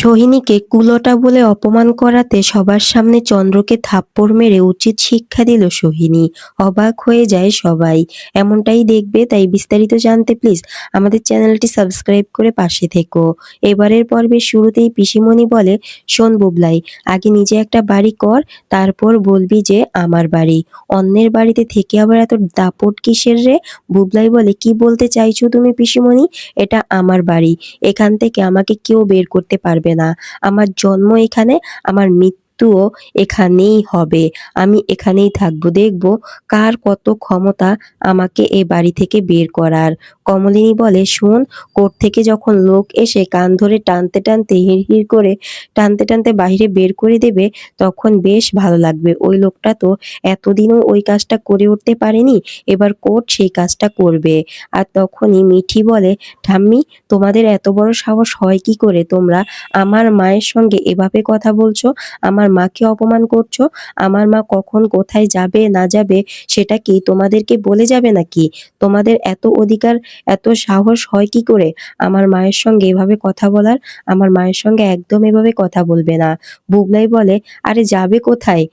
সোহিনীকে কুলোটা বলে অপমান করাতে সবার সামনে চন্দ্রকে থাপ্পড় মেরে উচিত শিক্ষা দিল সোহিনী। অবাক হয়ে যায় সবাই। এমনটাই দেখবে, তাই বিস্তারিত জানতে প্লিজ আমাদের চ্যানেলটি সাবস্ক্রাইব করে পাশে থেকো। এবারের পর্বের শুরুতেই পিসিমণি বলে, শোন বুবলাই, আগে নিজে একটা বাড়ি কর, তারপর বলবি যে আমার বাড়ি। অন্যের বাড়িতে থেকে আবার এত দাপট কিসের রে? বুবলাই বলে, কি বলতে চাইছো তুমি পিসিমণি? এটা আমার বাড়ি, এখান থেকে আমাকে কেউ বের করতে পারবে না। আমার জন্ম এখানে, আমার মৃত্যুও এখানেই হবে। আমি এখানেই থাকবো, দেখবো কার কত ক্ষমতা আমাকে এ বাড়ি থেকে বের করার। কমলিনী বলে, শোন, কোর্ট থেকে যখন লোক এসে কান ধরে টানতে টানতে হিড়হিড় করে টানতে টানতে বাইরে বের করে দেবে, তখন বেশ ভালো লাগবে। ওই লোকটা তো এতদিনও ওই কাজটা করে উঠতে পারেনি, এবার কোর্ট সেই কাজটা করবে। আর তখনই মিঠি বলে, ঠাম্মি, তোমাদের এত বড় সাহস হয় কি করে? তোমরা আমার মায়ের সঙ্গে এভাবে কথা বলছো, আমার মাকে অপমান করছো। আমার মা কখন কোথায় যাবে না যাবে সেটা কি তোমাদেরকে বলে যাবে নাকি? তোমাদের এত অধিকার, এত সাহস হয় কি করে আমার মায়ের সঙ্গে এভাবে কথা বলার? আমার মায়ের সঙ্গে একদম এভাবে কথা বলবে না। বুবলাই বলে, আরে যাবে কোথায়?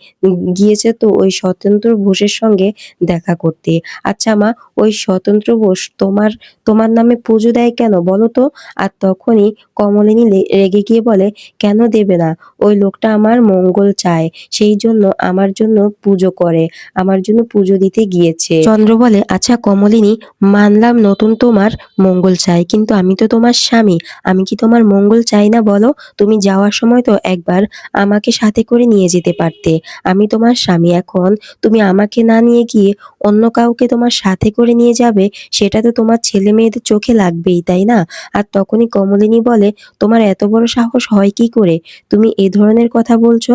গিয়েছে তো ওই স্বতন্ত্র বোসের সঙ্গে দেখা করতে। আচ্ছা মা, ওই স্বতন্ত্র বোস তোমার তোমার নামে পুজো দেয় কেন বলো তো? আর তখনই কমলিনী রেগে গিয়ে বলে, কেন দেবে না? ওই লোকটা আমার মঙ্গল চায়, সেই জন্য আমার জন্য পুজো করে, আমার জন্য পুজো দিতে গিয়েছে। চন্দ্র বলে, আচ্ছা কমলিনী, মানলাম নতুন তোমার মঙ্গল চাই, কিন্তু আমি তো তোমার স্বামী, আমি কি তোমার মঙ্গল চাই না বলো? তুমি যাওয়ার সময় তো একবার আমাকে সাথে করে নিয়ে যেতে পারতে। আমি তোমার স্বামী, এখন তুমি আমাকে না নিয়ে গিয়ে অন্য কাউকে তোমার সাথে করে নিয়ে যাবে, সেটা তো তোমার ছেলে মেয়েদের চোখে লাগবেই, তাই না? আর তখনই কমলিনী বলে, তোমার এত বড় সাহস হয় কি করে? তুমি এ ধরনের কথা বলছো?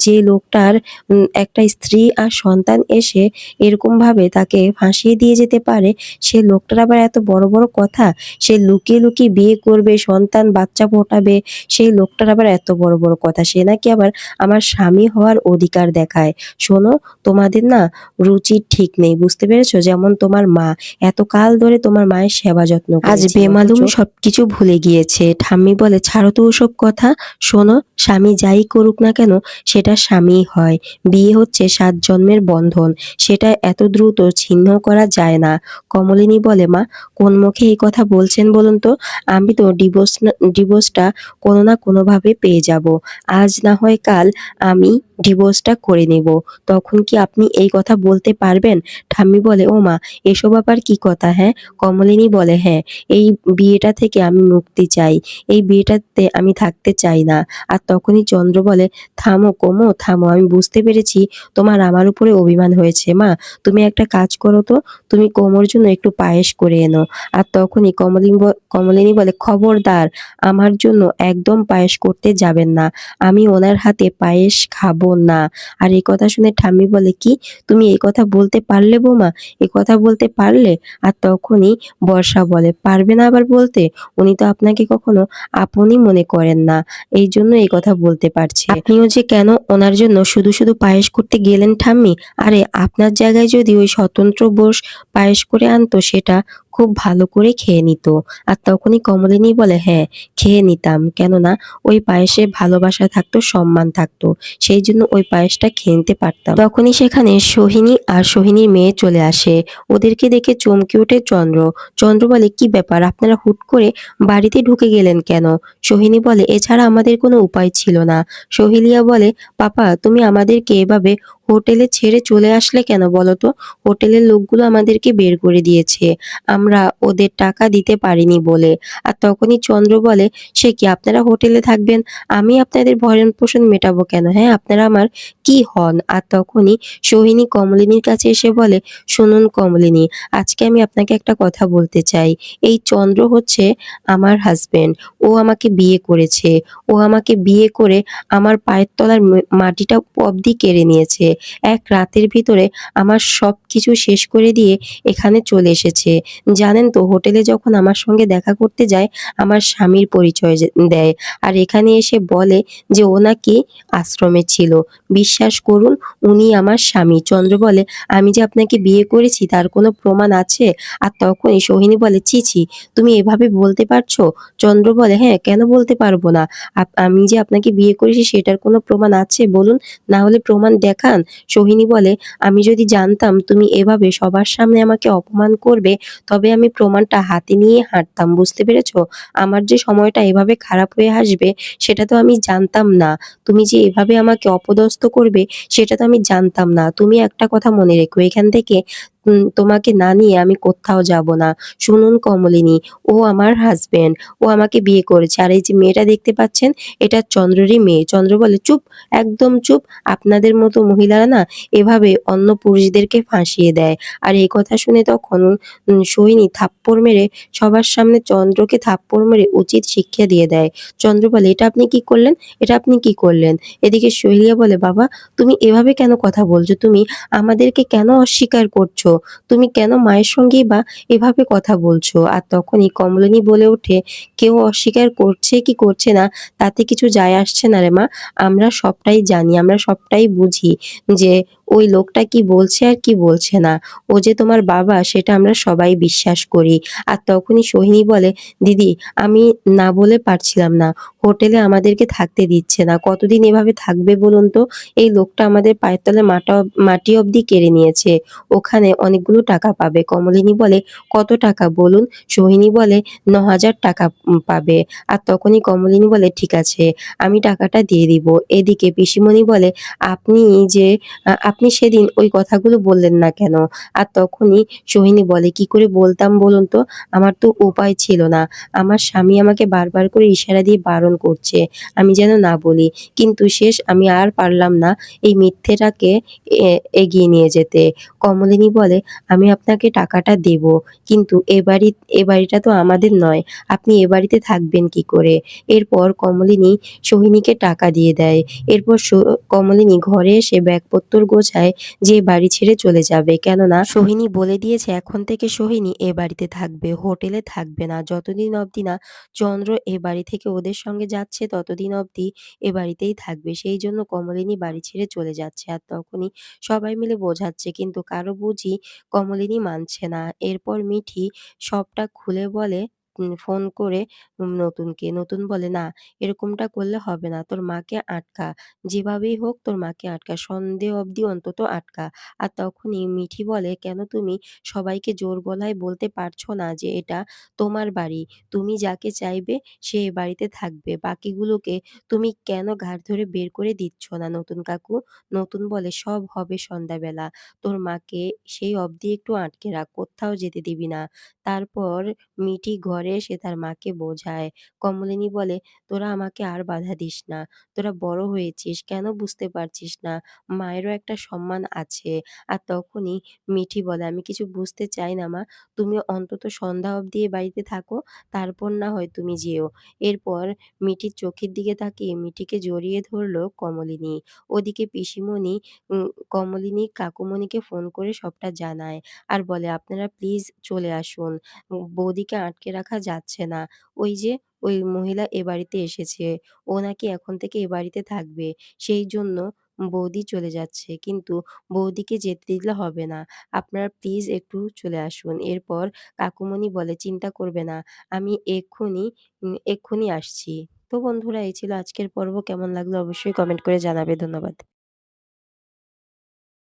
যে লোকটার একটা স্ত্রী আর সন্তান এসে এরকম ভাবে তাকে ফাঁসিয়ে দিয়ে যেতে পারে, সে লোকটার আবার এত বড় বড় কথা? সে লুকিয়ে লুকিয়ে বিয়ে করবে, সন্তান বাচ্চা ফোটাবে, সেই লোকটার আবার এত বড় বড় কথা? সে নাকি আবার আমার স্বামী হওয়ার অধিকার দেখায়। শোনো, তোমাদের না রুচির ঠিক নেই, বুঝতে পেরেছো? যেমন তোমার মা এত কাল ধরে তোমার মায়ের সেবা যত্ন করেছে, আজ বেমালুম সবকিছু ভুলে গিয়েছে। ঠাম্মি বলে, ছাড়ো তো ওসব কথা। শোনো, স্বামী যাই করুক না কেন, সেটা স্বামীই হয়। বিয়ে হচ্ছে 7 জন্মের বন্ধন, সেটা এত দ্রুত ছিন্ন করা যায় না। কমলিনী বলে, মা, কোন মুখে এই কথা বলছেন বলুন তো? আমি তো ডিভোর্সটা কোনো না কোনোভাবে পেয়ে যাব। আজ না হয় কাল আমি ডিভোর্সটা করে নেব। তখন কি আপনি এই কথা বলতে পারবেন? ঠাম্মি বলে, ও মা, এসব আবার কি কথা? হ্যাঁ। কমলিনী বলে, হ্যাঁ, এই বিয়েটা থেকে আমি মুক্তি চাই, এই বিয়েটাতে আমি থাকতে চাই না। আর তখনই চন্দ্র বলে, থামো কোমো, থামো, আমি বুঝতে পেরেছি তোমার আমার উপরে অভিমান হয়েছে। মা, তুমি একটা কাজ করো তো, তুমি কোমোর জন্য একটু পায়েস করে এনো। আর তখনই কমলিনী বলে, খবরদার, আমার জন্য একদম পায়েস করতে যাবেন না, আমি ওনার হাতে পায়েস খাবো না। আর এই কথা শুনে ঠাম্মি বলে, কি, তুমি এই কথা বলতে পারলে বৌমা? এই কথা বলতে পারলে? আর তখনই বর্ষা বলে, পারবে না আবার বলতে? উনি তো আপনাকে কখনো আপনই মনে করেন না, এই জন্য এই কথা বলতে পারছে। আপনিও যে কেন ওনার জন্য শুধু শুধু পায়েস করতে গেলেন ঠাম্মি? আরে আপনার জায়গায় যদি ওই স্বতন্ত্র বোস পায়েস করে আনতো, সেটা খুব ভালো করে খেয়ে নিত। আর তখনই কমলিনী বলে, হ্যাঁ, খেয়ে নিতাম, কেননা ওই পায়েসে ভালোবাসা থাকতো, সম্মান থাকতো, সেই জন্য ওই পায়েসটা খেয়ে নিতে পারতাম। তখনই সেখানে সোহিনী আর সোহিনীর মেয়ে চলে আসে। ওদেরকে দেখে চমকে ওঠে চন্দ্র। চন্দ্র বলে, কি ব্যাপার, আপনারা হুট করে বাড়িতে ঢুকে গেলেন কেন? সোহিনী বলে, এছাড়া আমাদের কোনো উপায় ছিল না। সোহিলিয়া বলে, পাপা, তুমি আমাদেরকে এভাবে হোটেলে ছেড়ে চলে আসলে কেন বলো তো? হোটেলের লোকগুলো আমাদেরকে বের করে দিয়েছে, আমরা ওদের টাকা দিতে পারিনি বলে। আর তখনই চন্দ্র বলে, সে কি, আপনারা হোটেলে থাকবেন, আমি আপনাদের ভরণ পোষণ মেটাবো কেন? হ্যাঁ, আপনারা আমার কি হন? আর তখনই সোহিনী কমলিনীর কাছে এসে বলে, শুনুন কমলিনী, আজকে আমি আপনাকে একটা কথা বলতে চাই। এই চন্দ্র হচ্ছে আমার হাজবেন্ড, ও আমাকে বিয়ে করেছে, ও আমাকে বিয়ে করে আমার পায়ের তলার মাটিটা অবধি কেড়ে নিয়েছে। এক রাতের ভিতরে আমার সব কিছু শেষ করে দিয়ে এখানে চলে এসেছে। জানেন তো, হোটেলে যখন আমার সঙ্গে দেখা করতে যায়, আমার স্বামীর পরিচয় দেয়, আর এখানে এসে বলে যে ও নাকি আশ্রমে ছিল। বিশ্বাস করুন, উনি আমার স্বামী। চন্দ্র বলে, "আমি যে আপনাকে বিয়ে করেছি তার কোনো প্রমাণ আছে?" আর তখনই সোহিনী বলে, "ছি, ছি! তুমি এভাবে বলতে পারছো?" চন্দ্র বলে, "হ্যাঁ, কেন বলতে পারবো না? আমি যে আপনাকে বিয়ে করেছি সেটার কোনো প্রমাণ আছে বলুন? না হলে প্রমাণ দেখান।" সোহিনী বলে, "আমি যদি জানতাম তুমি এভাবে সবার সামনে আমাকে অপমান করবে, তবে আমি প্রমাণটা হাতে নিয়ে হাঁটতাম। বুঝতে পেরেছো? আমার যে সময়টা এভাবে খারাপ হয়ে আসবে সেটা তো আমি জানতাম না। তুমি যে এভাবে আমাকে অপদস্থ করবে সেটা তো আমি জানতাম না। তুমি একটা কথা মনে রেখো, এখান থেকে তোমাকে না নিয়ে আমি কোত্থাও যাব না। শুনুন কমলিনী, ও আমার হাসব্যান্ড। ও আমাকে বিয়ে করেছে। আর এই যে মেয়েটা দেখতে পাচ্ছেন, এটা চন্দ্রেরই মেয়ে।" চন্দ্র বলে, "চুপ! একদম চুপ! আপনাদের মতো মহিলারা না এভাবে অন্য পুরুষদেরকে ফাঁসিয়ে দেয়।" আর এই কথা শুনে তখন সোহিনী থাপ্পড় মেরে সবার সামনে চন্দ্রকে থাপ্পড় মেরে উচিত শিক্ষা দিয়ে দেয়। চন্দ্র বলে, "এটা আপনি কি করলেন? এটা আপনি কি করলেন?" এদিকে সহিলিয়া বলে, "বাবা, তুমি এভাবে কেন কথা বলছো? তুমি আমাদেরকে কেন অস্বীকার করছো? তুমি কেন মায়ের সঙ্গেই বা এভাবে কথা বলছো?" আর তখনই কমলিনী বলে ওঠে, "কেউ অস্বীকার করছে কি করছে না তাতে কিছু যায় আসছে না রে মা। আমরা সবটাই জানি, আমরা সবটাই বুঝি যে ওই লোকটা কি বলছে আর কি বলছে না। ও যে তোমার বাবা সেটা আমরা সবাই বিশ্বাস করি।" আর তখনই সোহিনী বলে, "দিদি, আমি না বলে পারছিলাম না। হোটেলে আমাদেরকে থাকতে দিচ্ছে না। কতদিন এভাবে থাকবে বলুন তো? এই লোকটা আমাদের পায়ের তলায় মাটি অব্দি কেড়ে নিয়েছে। ওখানে অনেকগুলো টাকা পাবে।" কমলিনী বলে, "কত টাকা বলুন?" সোহিনী বলে, ৳৯,০০০ পাবে। আর তখনই কমলিনী বলে, "ঠিক আছে, আমি টাকাটা দিয়ে দিব।" এদিকে পিসিমণি বলে, "আপনি যে আপনি সেদিন ওই কথাগুলো বললেন না কেন?" আর তখনই সোহিনী বলে, "কি করে বলতাম বলুন তো? আমার তো উপায় ছিল না। আমার স্বামী আমাকে বারবার করে ইশারা দিয়ে বারণ করছে, আমি যেন না বলি। কিন্তু শেষ আমি আর পারলাম না এই মিথ্যেটাকে এগিয়ে নিয়ে যেতে।" কমলিনী বলে, "আমি আপনাকে টাকাটা দেব। কিন্তু এ বাড়িটা তো আমাদের নয়। আপনি এ বাড়িতে থাকবেন কি করে?" এরপর কমলিনী সোহিনীকে টাকা দিয়ে দেয়। এরপর কমলিনী ঘরে এসে ব্যাগপত্তর গোছায়, যে বাড়ি ছেড়ে চলে যাবে। কেননা সোহিনী বলে দিয়েছে এখন থেকে সোহিনী এ বাড়িতে থাকবে, হোটেলে থাকবে না। যতদিন অবধি না চন্দ্র এ বাড়ি থেকে ওদের সঙ্গে যাচ্ছে ততদিন অবধি এ বাড়িতেই থাকবে। সেই জন্য কমলিনী বাড়ি ছেড়ে চলে যাচ্ছে। আর তখনই সবাই মিলে বোঝাচ্ছে, কিন্তু কারো বুঝি কমলিনী মানছে না। এরপর মিঠি সবটা খুলে বলে ফোন করে নতুনকে। নতুন বলে, "না, এরকমটা করলে হবে না। তোর মাকে আটকা। যেভাবেই হোক তোর মাকে আটকা। সন্ধ্যে অবধি অন্তত আটকা।" আর তখনই মিঠি বলে, "কেন তুমি সবাইকে জোর গলায় বলতে পারছো না যে এটা তোমার বাড়ি? তুমি যাকে চাইবে সে এ বাড়িতে থাকবে। বাকিগুলোকে তুমি কেন ঘাড় ধরে বের করে দিচ্ছ না নতুন কাকু?" নতুন বলে, "সব হবে সন্ধ্যাবেলা। তোর মাকে সেই অবধি একটু আটকে রাখ। কোত্থাও যেতে দিবি না।" তারপর মিঠি ঘরে এসে তার মাকে বোঝায়। কমলিনী বলে, "তোরা আমাকে আর বাধা দিস না। তোরা বড় হয়েছিস, কেন বুঝতে পারছিস না? মায়েরও একটা সম্মান আছে।" আর তখনই মিঠি বলে, "আমি কিছু বুঝতে চাই না মা। তুমি অন্তত সন্ধ্যা অবধি এ বাড়িতে থাকো, তারপর না হয় তুমি যেও।" এরপর মিঠির চোখের দিকে তাকিয়ে মিঠিকে জড়িয়ে ধরল কমলিনী। ওদিকে পিসিমণি কমলিনী কাকুমণিকে ফোন করে সবটা জানায়। আর বলে, "আপনারা প্লিজ চলে আসুন। বৌদিকে আটকে রাখা যাচ্ছে না। ওই যে ওই মহিলা এ বাড়িতে এসেছে। ও নাকি এখন থেকে এ বাড়িতে থাকবে। সেই জন্য বৌদি চলে যাচ্ছে। কিন্তু বৌদিকে যেতে দিলে হবে না। আপনারা প্লিজ একটু চলে আসুন।" এরপর কাকুমণি বলে, "চিন্তা করবে না। আমি এক্ষুনি আসছি।" তো বন্ধুরা, এই ছিল আজকের পর্ব। কেমন লাগলো অবশ্যই কমেন্ট করে জানাবে। ধন্যবাদ।